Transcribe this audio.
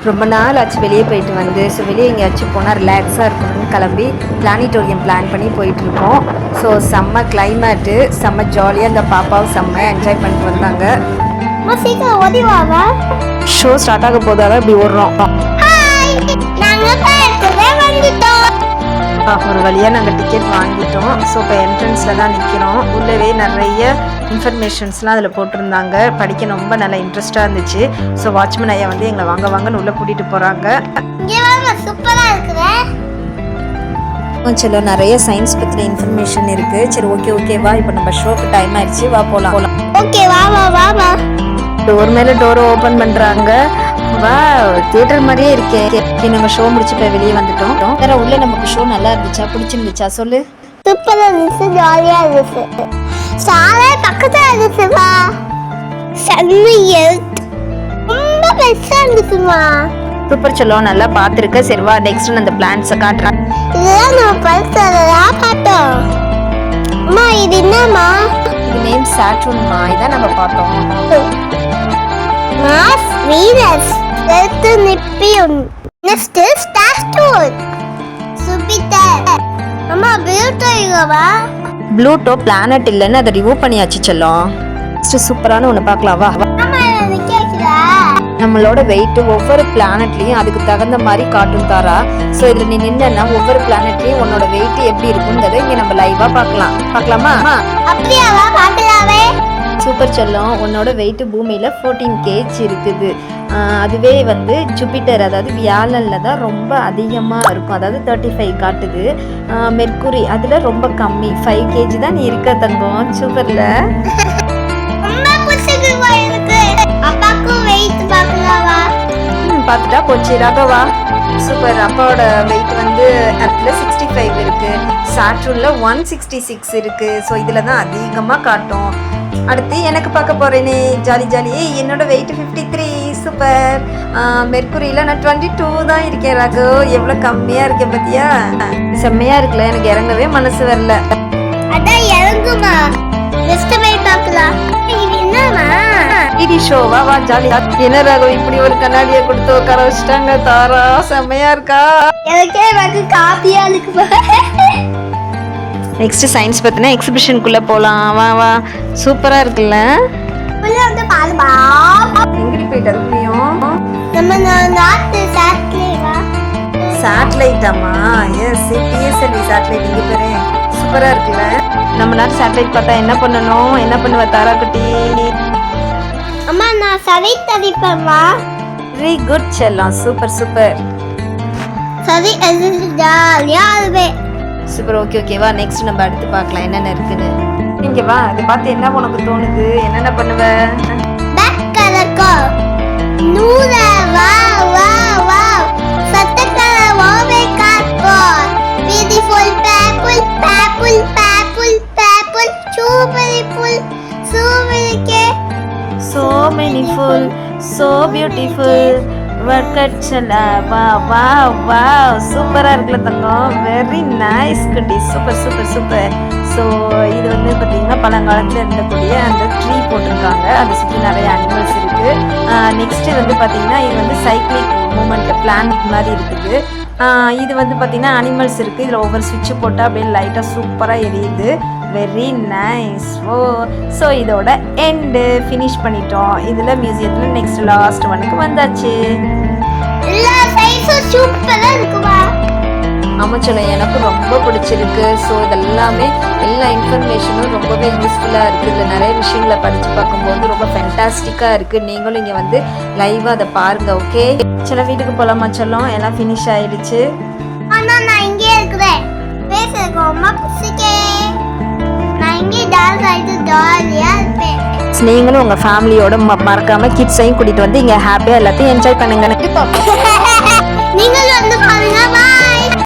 ரொம்ப நாள் ஆச்சு வெளியே போயிட்டு வந்து. ஸோ வெளியே எங்கேயாச்சும் போனால் ரிலாக்ஸாக இருக்கணும்னு கிளம்பி பிளானிட்டோரியம் பிளான் பண்ணி போயிட்டுருக்கோம். ஸோ செம்ம கிளைமேட்டு, செம்ம ஜாலியாக இந்த பாப்பாவும் செம்ம என்ஜாய் பண்ணிட்டு வந்தாங்க. ஷோ ஸ்டார்ட் ஆக போதாதான் இப்படி ஓடுறோம். ஒரு வழியாக நாங்கள் டிக்கெட் வாங்கிட்டோம். ஸோ இப்போ என்ட்ரன்ஸில் தான் நிற்கிறோம். உள்ளவே நிறைய இன்ஃபர்மேஷன்ஸ்லாம் அதில் போட்டிருந்தாங்க. படிக்க ரொம்ப நல்லா இன்ட்ரெஸ்டாக இருந்துச்சு. ஸோ வாட்ச்மேன் ஐயா வந்து எங்களை வாங்கன்னு உள்ளே கூட்டிகிட்டு போகிறாங்க. சரி, நிறைய சயின்ஸ் பற்றின இன்ஃபர்மேஷன் இருக்குது. சரி, ஓகேவா, இப்போ நம்ம ஷோக்கு டைம் ஆயிடுச்சு, வா போகலாம். ஓகே, வா. டோர் மேலே டோரை ஓப்பன் பண்ணுறாங்க. வா, தியேட்டர் மாதிரியே இருக்கே. நம்ம ஷோ முடிச்சு போய் வெளியே வந்துட்டோம். வேற உள்ள நமக்கு ஷோ நல்லா இருந்துச்சா, பிடிச்சிருந்துச்சா சொல்லு. சூப்பரா இருந்துச்சு, ஜாலியா இருந்துச்சு. சாலை பக்கத்துல இருந்துச்சுமா, செம்மையா ரொம்ப பெருசா இருந்துச்சுமா. சூப்பர் செல்லம், நல்லா பார்த்துருக்க. சரி வா, நெக்ஸ்ட் அந்த பிளான்ஸை காட்டுறேன். இதெல்லாம் நம்ம பரிசெல்லாம் பார்த்தோம். அம்மா இது என்னம்மா? இது நேம் சாட்ரூன்மா. இதான் நம்ம பார்த்தோம். Mass Venus, earth, Neptune, next Saturn, Jupiter. அம்மா ப்ளூட்டோ இல்லவா? ப்ளூட்டோ பிளானட் இல்லைன்னு அதை ரிமூவ் பண்ணியாச்சு செல்லம். நெக்ஸ்ட் சூப்பரான ஒன்று பார்க்கலாம் வா. நம்மளோட வெயிட் ஒவ்வொரு பிளானட்லயும் அதுக்கு தகுந்த மாதிரி காட்டும் தாரா. ஸோ இதில் நீ நின்னா ஒவ்வொரு பிளானட்லயும் உன்னோட வெயிட் எப்படி இருக்குன்றதை இங்கே நம்ம லைவா பார்க்கலாமா? அப்படியாவா? பார்க்கலாமே. சூப்பர் செல்லம், உன்னோட வெயிட் பூமியில் 14 kg இருக்குது. அதுவே வந்து ஜூபிட்டர், அதாவது வியாழனில் தான் ரொம்ப அதிகமாக இருக்கும். அதாவது 35 காட்டுது. மெர்க்குரி அதில் ரொம்ப கம்மி, 5 kg தான் நீ இருக்க தங்கம். சூப்பர்ல, பார்த்துட்டா போச்சு. ராகவா, சூப்பர். அப்பாவோட வெயிட் வந்து எர்த்ல 65 இருக்கு, சாட்ரூன்ல 166 இருக்கு. ஸோ இதில் தான் அதிகமாக காட்டும். அடுத்து எனக்கு பார்க்க போறேனே, ஜாலி. என்னோட வெயிட் 53. சூப்பர். மெர்க்குரியில் நான் 22 தான் இருக்கேன். ராகு, எவ்வளோ கம்மியாக இருக்கேன் பார்த்தியா? செம்மையாக இருக்குல்ல, எனக்கு இறங்கவே மனசு வரல. அதான் இறங்குமா, நெக்ஸ்ட் வெயிட் பார்க்கலாம். இது என்னமா டிடி ஷோவா? வா ஜாலி. என்ன ராகு, இப்படி ஒரு கண்ணாடியை கொடுத்து உட்கார வச்சுட்டாங்க. தாரா செம்மையா இருக்கா? எனக்கே வந்து காப்பியா இருக்கு. நெக்ஸ்ட் சயின்ஸ் பத்தின எக்ஸிபிஷனுக்குள்ள போலாம். வா. சூப்பரா இருக்குல்ல. உள்ள வந்து பாருமா. எங்கடி போயிட்டு அதுக்குள்ளயும் நம்ம நாட்டு சேட்டலைட்டா? சேட்டலைட்டாமா? Yes, PSLV satellite. இங்க பாரு, சூப்பரா இருக்குல்ல. நம்ம நாட்டு சேட்டலைட் பார்த்தா என்ன பண்ணணும்? என்ன பண்ணுவ தாரா குட்டி? அம்மா, நான் சரி தரிப்பேன்மா. வெரி குட் செல்லம், சூப்பர். சரி, அது ஜாலியா இருவே. சூப்பர், ஓகேவா. நெக்ஸ்ட் நம்ம அடுத்து பார்க்கலாம் என்னென்ன இருக்குன்னு. இங்க வா, அதை பார்த்து என்ன உனக்கு தோணுது? என்னென்ன பண்ணுவ? பேக் கலக்கோ நூரா. வா சத்தக்கல ஓவே காட்போ. Beautiful pebble super. So many full, so beautiful. wow, சூப்பரா இருக்குல்ல தங்கம். வெரி நைஸ் குட்டி, சூப்பர். ஸோ இது வந்து பார்த்தீங்கன்னா பழங்காலத்தில் இருந்தக்கூடிய அந்த ட்ரீ போட்டிருக்காங்க. அதை சுற்றி நிறைய அனிமல்ஸ் இருக்குது. நெக்ஸ்ட்டு வந்து பார்த்தீங்கன்னா இது வந்து சைக்ளிக் மூமெண்ட் பிளான்ட் மாதிரி இருக்குது. இது வந்து பார்த்தீங்கன்னா அனிமல்ஸ் இருக்குது. இதில் ஒவ்வொரு சுவிட்சு போட்டால் அப்படியே லைட்டாக சூப்பராக எரியுது. Very nice. ஸோ இதோட எண்டு ஃபினிஷ் பண்ணிட்டோம். இதில் மியூசியத்தில் நெக்ஸ்ட் லாஸ்ட் ஒன்னுக்கு வந்தாச்சு. அமைச்சலம் எனக்கு ரொம்ப பிடிச்சிருக்கு. ஸோ இதெல்லாமே எல்லா இன்ஃபர்மேஷனும் ரொம்பவே யூஸ்ஃபுல்லாக இருக்குது. இதில் நிறைய விஷயங்களை படித்து பார்க்கும்போது ரொம்ப ஃபென்டாஸ்டிக்காக இருக்குது. நீங்களும் இங்கே வந்து லைவாக அதை பாருங்கள். ஓகே, சில வீட்டுக்கு போகலாமா செல்லம்? எல்லாம் ஃபினிஷ் ஆகிடுச்சு. ஆனால் நான் இங்கே இருக்கிறேன். பேசுறதுக்கு ரொம்ப பிடிச்சிருக்கேன். நான் இங்கே டான்ஸ் ஆகிட்டு ஜாலியாக இருப்பேன். நீங்களும் உங்கள் ஃபேமிலியோட மறக்காமல் கிட்ஸையும் கூட்டிகிட்டு வந்து இங்கே ஹாப்பியாக எல்லாத்தையும் என்ஜாய் பண்ணுங்க. நீங்களும் வந்து பாருங்க.